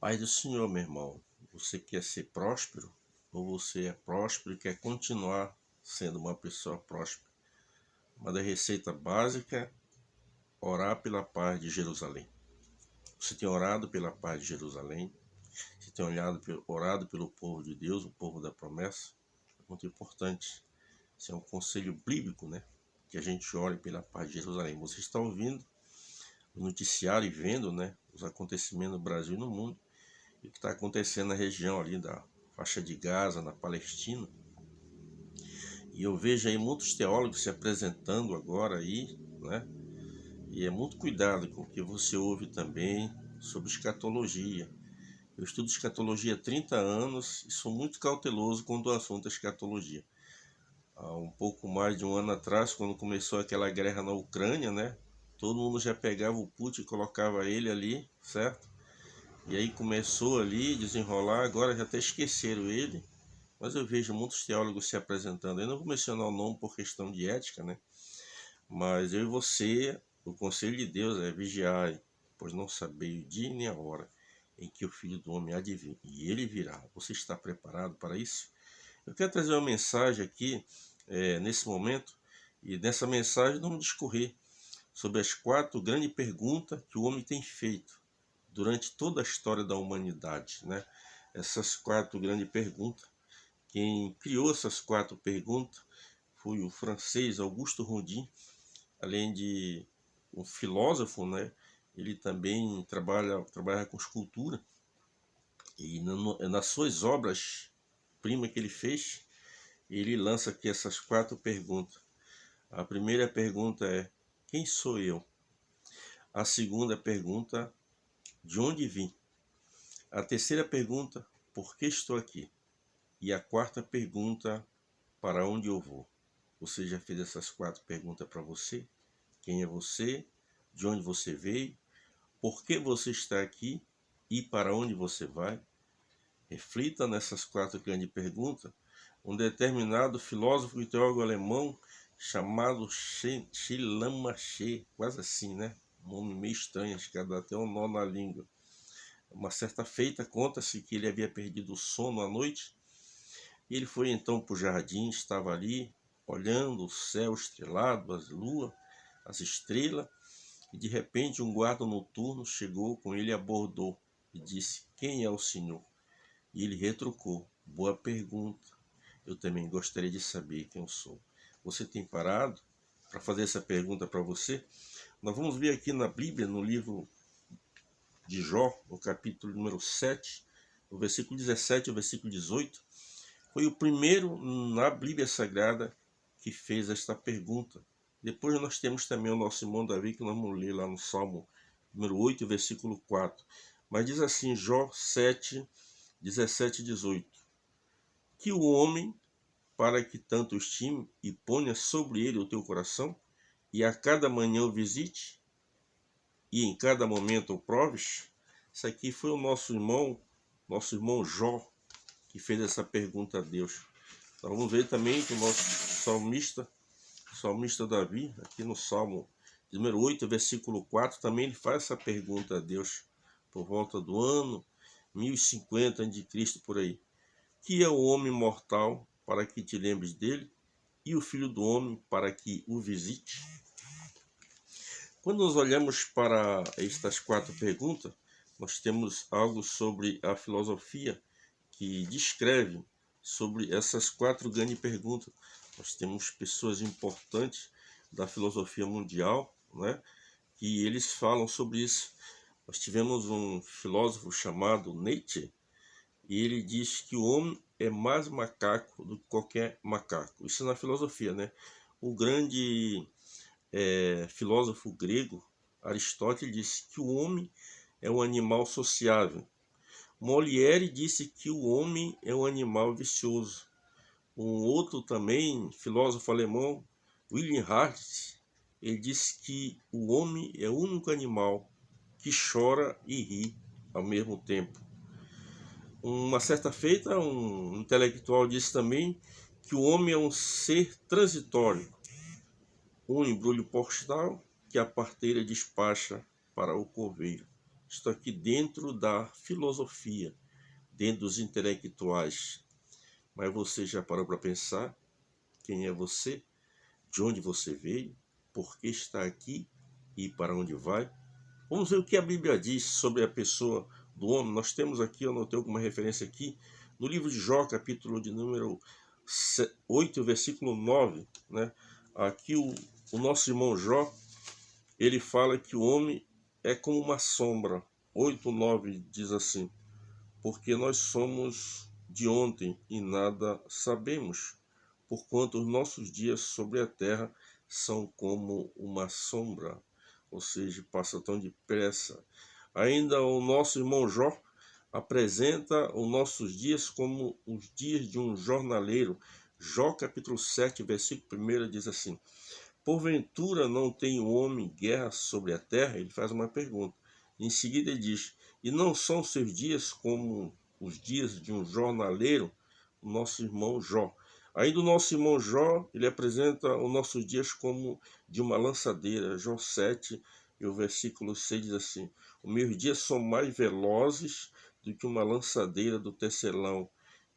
Pai do Senhor, meu irmão, você quer ser próspero? Ou você é próspero e quer continuar sendo uma pessoa próspera? Uma da receita básica é orar pela paz de Jerusalém. Você tem orado pela paz de Jerusalém? Você tem orado pelo povo de Deus, o povo da promessa? É muito importante. Isso é um conselho bíblico, né? Que a gente ore pela paz de Jerusalém. Você está ouvindo o noticiário e vendo, né, os acontecimentos no Brasil e no mundo. E o que está acontecendo na região ali da faixa de Gaza, na Palestina. E eu vejo aí muitos teólogos se apresentando agora aí, né? E é muito cuidado com o que você ouve também sobre escatologia. Eu estudo escatologia há 30 anos e sou muito cauteloso quando o assunto é escatologia. Há um pouco mais de um ano atrás, quando começou aquela guerra na Ucrânia, né? Todo mundo já pegava o Putin e colocava ele ali, certo? E aí começou ali a desenrolar, agora já até esqueceram ele. Mas eu vejo muitos teólogos se apresentando. Eu não vou mencionar o nome por questão de ética, né? Mas eu e você, o conselho de Deus é vigiai, pois não sabeis o dia nem a hora em que o Filho do Homem há de vir. E ele virá. Você está preparado para isso? Eu quero trazer uma mensagem aqui, nesse momento, e nessa mensagem vamos discorrer sobre as 4 grandes perguntas que o homem tem feito durante toda a história da humanidade, né? Essas 4 grandes perguntas. Quem criou essas 4 perguntas foi o francês Auguste Rodin, além de um filósofo, né? Ele também trabalha com escultura e nas suas obras prima que ele fez, ele lança aqui essas 4 perguntas. A primeira pergunta é: quem sou eu? A segunda pergunta: de onde vim? A terceira pergunta: por que estou aqui? E a quarta pergunta: para onde eu vou? Você já fez essas 4 perguntas para você? Quem é você? De onde você veio? Por que você está aqui? E para onde você vai? Reflita nessas 4 grandes perguntas. Um determinado filósofo e teólogo alemão chamado Schleiermacher, quase assim, né? Um nome meio estranho, acho que dá até um nó na língua. Uma certa feita, conta-se que ele havia perdido o sono à noite. E ele foi então para o jardim, estava ali, olhando o céu estrelado, as luas, as estrelas, e de repente um guarda noturno chegou com ele e abordou e disse: quem é o senhor? E ele retrucou: boa pergunta, eu também gostaria de saber quem eu sou. Você tem parado para fazer essa pergunta para você? Nós vamos ver aqui na Bíblia, no livro de Jó, no capítulo número 7, no versículo 17 ao versículo 18, foi o primeiro na Bíblia Sagrada que fez esta pergunta. Depois nós temos também o nosso irmão Davi, que nós vamos ler lá no Salmo número 8, versículo 4. Mas diz assim, Jó 7, 17 e 18. Que o homem, para que tanto estime e ponha sobre ele o teu coração, e a cada manhã o visite, e em cada momento o proves. Isso aqui foi o nosso irmão Jó, que fez essa pergunta a Deus. Então vamos ver também que o nosso salmista Davi, aqui no Salmo número 8, versículo 4, também ele faz essa pergunta a Deus, por volta do ano 1050 a.C., por aí. Que é o homem mortal para que te lembres dele, e o filho do homem para que o visite? Quando nós olhamos para estas 4 perguntas, nós temos algo sobre a filosofia que descreve sobre essas 4 grandes perguntas. Nós temos pessoas importantes da filosofia mundial, né, que eles falam sobre isso. Nós tivemos um filósofo chamado Nietzsche, e ele diz que o homem é mais macaco do que qualquer macaco. Isso na filosofia, né? O grande filósofo grego Aristóteles disse que o homem é um animal sociável. Molière disse que o homem é um animal vicioso. Um outro também, filósofo alemão, Wilhelm Reich, ele disse que o homem é o único animal que chora e ri ao mesmo tempo. Uma certa feita, um intelectual disse também que o homem é um ser transitório, um embrulho postal que a parteira despacha para o corveiro. Estou aqui dentro da filosofia, dentro dos intelectuais. Mas você já parou para pensar quem é você? De onde você veio? Por que está aqui? E para onde vai? Vamos ver o que a Bíblia diz sobre a pessoa do homem. Nós temos aqui, eu anotei alguma referência aqui, no livro de Jó, capítulo de número 8, versículo 9, né? Aqui o nosso irmão Jó, ele fala que o homem é como uma sombra. 8:9 diz assim: porque nós somos de ontem e nada sabemos, porquanto os nossos dias sobre a terra são como uma sombra, ou seja, passa tão depressa. Ainda o nosso irmão Jó apresenta os nossos dias como os dias de um jornaleiro. Jó capítulo 7, versículo 1 diz assim: porventura não tem o homem guerra sobre a terra? Ele faz uma pergunta. Em seguida ele diz: e não são seus dias como os dias de um jornaleiro? O nosso irmão Jó. Ainda o nosso irmão Jó, ele apresenta os nossos dias como de uma lançadeira. Jó 7, e o versículo 6 diz assim: os meus dias são mais velozes do que uma lançadeira do tecelão,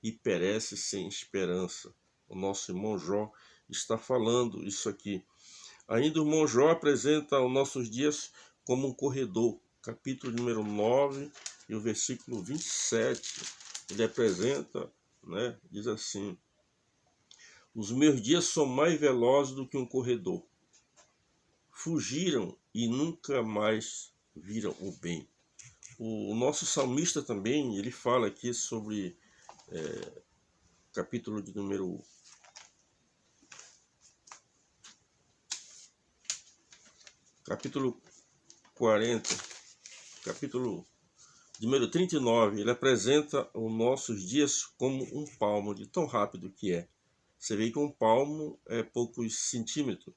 e perece sem esperança. O nosso irmão Jó está falando isso aqui. Ainda o irmão Jó apresenta os nossos dias como um corredor. Capítulo número 9 e o versículo 27. Ele apresenta, né, diz assim: os meus dias são mais velozes do que um corredor. Fugiram e nunca mais viram o bem. O nosso salmista também, ele fala aqui sobre capítulo de número 40, capítulo número 39, ele apresenta os nossos dias como um palmo, de tão rápido que é. Você vê que um palmo é poucos centímetros.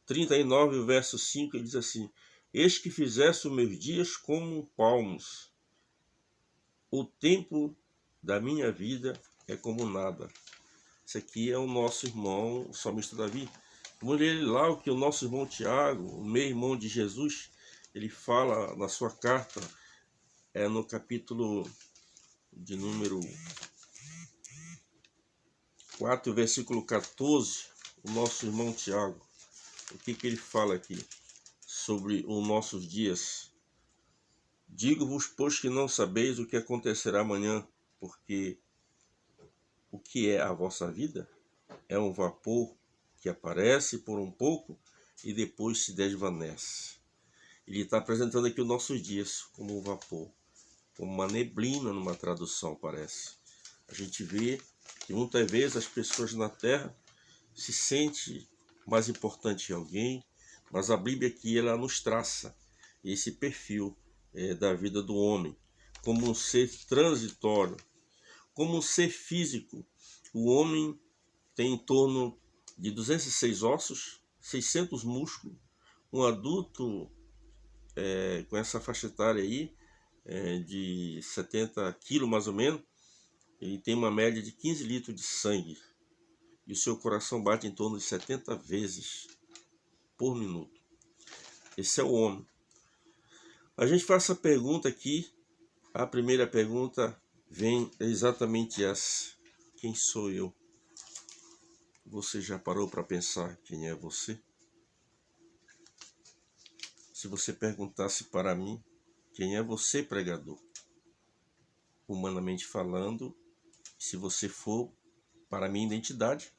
39, verso 5, ele diz assim: eis que fizesse os meus dias como palmos, o tempo da minha vida é como nada. Esse aqui é o nosso irmão, o salmista Davi. Vamos ler lá o que o nosso irmão Tiago, o meio-irmão de Jesus, ele fala na sua carta, no capítulo de número 4, versículo 14, o nosso irmão Tiago. O que ele fala aqui sobre os nossos dias? Digo-vos, pois, que não sabeis o que acontecerá amanhã, porque o que é a vossa vida? É um vapor que aparece por um pouco e depois se desvanece. Ele está apresentando aqui os nossos dias como um vapor, como uma neblina numa tradução, parece. A gente vê que muitas vezes as pessoas na Terra se sentem mais importante que alguém, mas a Bíblia aqui ela nos traça esse perfil da vida do homem como um ser transitório, como um ser físico. O homem tem em torno de 206 ossos, 600 músculos. Um adulto com essa faixa etária aí, de 70 quilos mais ou menos, ele tem uma média de 15 litros de sangue. E o seu coração bate em torno de 70 vezes por minuto. Esse é o homem. A gente faz essa pergunta aqui. A primeira pergunta vem exatamente essa: quem sou eu? Você já parou para pensar quem é você? Se você perguntasse para mim, quem é você, pregador? Humanamente falando, se você for para a minha identidade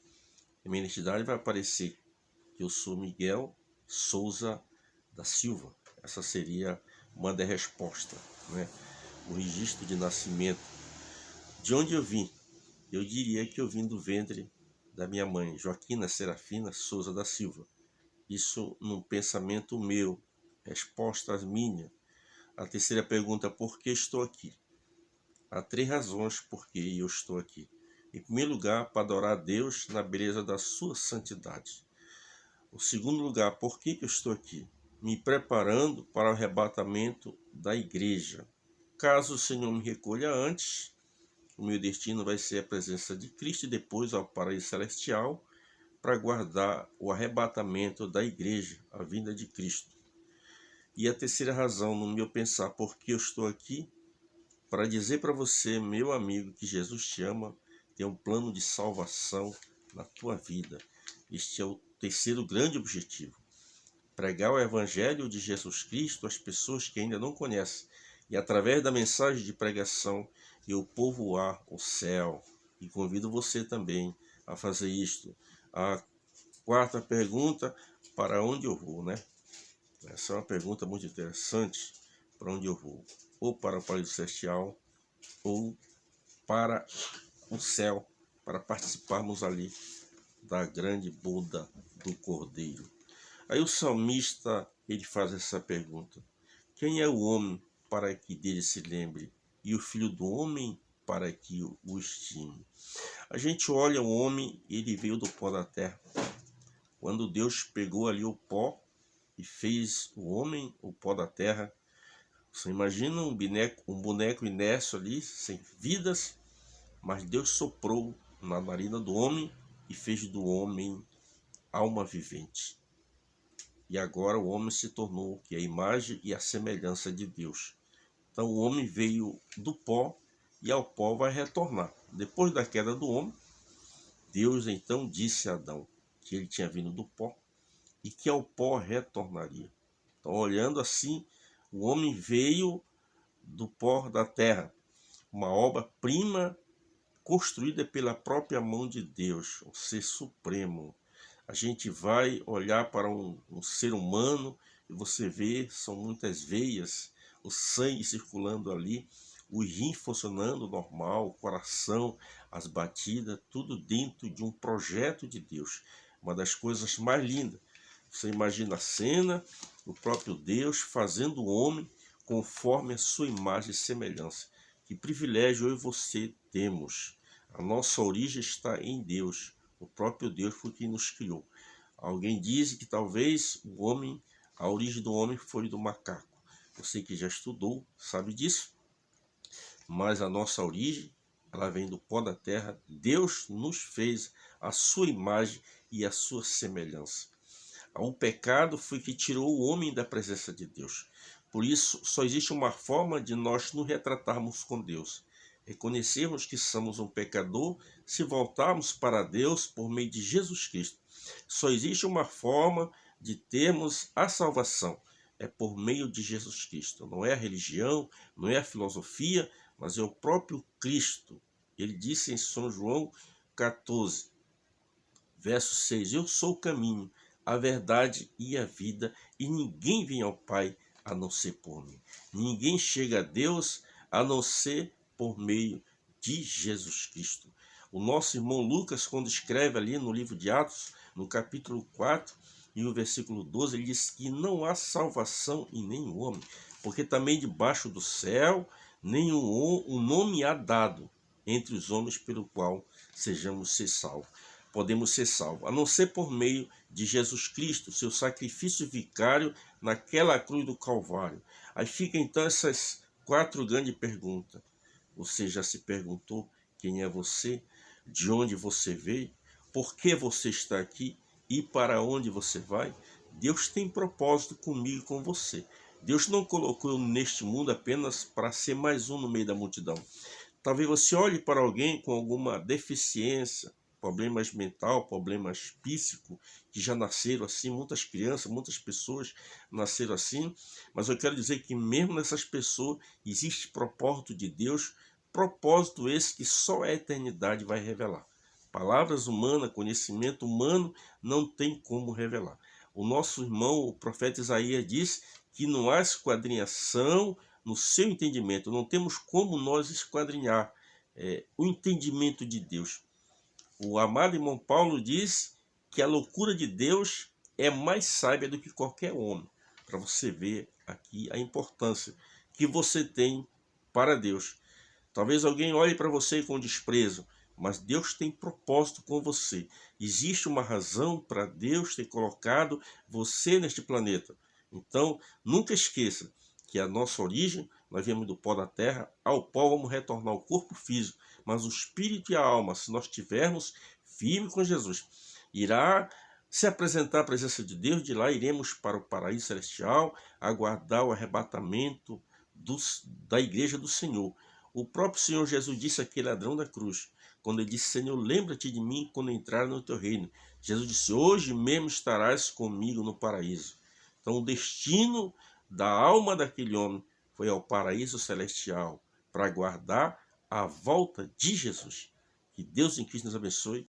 vai aparecer que eu sou Miguel Souza da Silva. Essa seria uma das respostas, né? O registro de nascimento. De onde eu vim? Eu diria que eu vim do ventre da minha mãe, Joaquina Serafina Souza da Silva. Isso num pensamento meu, respostas minhas. A terceira pergunta: por que estou aqui? Há 3 razões por que eu estou aqui. Em primeiro lugar, para adorar a Deus na beleza da sua santidade. O segundo lugar, por que eu estou aqui? Me preparando para o arrebatamento da igreja. Caso o Senhor me recolha antes, o meu destino vai ser a presença de Cristo e depois ao paraíso celestial para guardar o arrebatamento da igreja, a vinda de Cristo. E a terceira razão, no meu pensar, porque eu estou aqui, para dizer para você, meu amigo, que Jesus te ama, tem um plano de salvação na tua vida. Este é o terceiro grande objetivo. Pregar o Evangelho de Jesus Cristo às pessoas que ainda não conhecem. E através da mensagem de pregação, eu povoar o céu. E convido você também a fazer isto. A quarta pergunta, para onde eu vou, né? Essa é uma pergunta muito interessante. Para onde eu vou? Ou para o Paraíso Celestial, ou para o céu, para participarmos ali da grande boda do Cordeiro. Aí o salmista, ele faz essa pergunta: quem é o homem para que dele se lembre, e o filho do homem para que o estime? A gente olha o homem, ele veio do pó da terra. Quando Deus pegou ali o pó e fez o homem, o pó da terra, você imagina um boneco inércio ali, sem vidas, mas Deus soprou na narina do homem e fez do homem alma vivente. E agora o homem se tornou que é a imagem e a semelhança de Deus. Então o homem veio do pó e ao pó vai retornar. Depois da queda do homem, Deus então disse a Adão que ele tinha vindo do pó e que ao pó retornaria. Então, olhando assim, o homem veio do pó da terra, uma obra-prima construída pela própria mão de Deus, o ser supremo. A gente vai olhar para um ser humano e você vê, são muitas veias, o sangue circulando ali, o rim funcionando normal, o coração, as batidas, tudo dentro de um projeto de Deus. Uma das coisas mais lindas. Você imagina a cena, o próprio Deus fazendo o homem conforme a sua imagem e semelhança. Que privilégio eu e você temos. A nossa origem está em Deus. O próprio Deus foi quem nos criou. Alguém diz que talvez a origem do homem foi do macaco. Você que já estudou sabe disso. Mas a nossa origem, ela vem do pó da terra. Deus nos fez a sua imagem e a sua semelhança. O pecado foi que tirou o homem da presença de Deus. Por isso, só existe uma forma de nós nos retratarmos com Deus. Reconhecermos que somos um pecador se voltarmos para Deus por meio de Jesus Cristo. Só existe uma forma de termos a salvação. É por meio de Jesus Cristo. Não é a religião, não é a filosofia, mas é o próprio Cristo. Ele disse em São João 14, verso 6, eu sou o caminho, a verdade e a vida, e ninguém vem ao Pai a não ser por mim. Ninguém chega a Deus a não ser por meio de Jesus Cristo. O nosso irmão Lucas, quando escreve ali no livro de Atos, no capítulo 4 e o versículo 12, ele diz que não há salvação em nenhum homem, porque também debaixo do céu nenhum um nome há dado entre os homens pelo qual podemos ser salvos, a não ser por meio de Jesus Cristo, seu sacrifício vicário naquela cruz do Calvário. Aí fica então essas quatro grandes perguntas. Você já se perguntou quem é você? De onde você veio? Por que você está aqui? E para onde você vai? Deus tem propósito comigo e com você. Deus não colocou eu neste mundo apenas para ser mais um no meio da multidão. Talvez você olhe para alguém com alguma deficiência, problemas mental, problemas psíquicos, que já nasceram assim, muitas crianças, muitas pessoas nasceram assim, mas eu quero dizer que mesmo nessas pessoas existe propósito de Deus, propósito esse que só a eternidade vai revelar. Palavras humanas, conhecimento humano não tem como revelar. O nosso irmão, o profeta Isaías, diz que não há esquadrinhação no seu entendimento. Não temos como nós esquadrinhar o entendimento de Deus. O amado irmão Paulo diz que a loucura de Deus é mais sábia do que qualquer homem. Para você ver aqui a importância que você tem para Deus. Talvez alguém olhe para você com desprezo, mas Deus tem propósito com você. Existe uma razão para Deus ter colocado você neste planeta. Então, nunca esqueça que a nossa origem, nós viemos do pó da terra, ao pó vamos retornar o corpo físico, mas o espírito e a alma, se nós estivermos firmes com Jesus, irá se apresentar à presença de Deus, de lá iremos para o paraíso celestial, aguardar o arrebatamento da igreja do Senhor. O próprio Senhor Jesus disse àquele ladrão da cruz, quando ele disse: Senhor, lembra-te de mim quando entrar no teu reino. Jesus disse: hoje mesmo estarás comigo no paraíso. Então o destino da alma daquele homem foi ao paraíso celestial, para aguardar a volta de Jesus. Que Deus em Cristo nos abençoe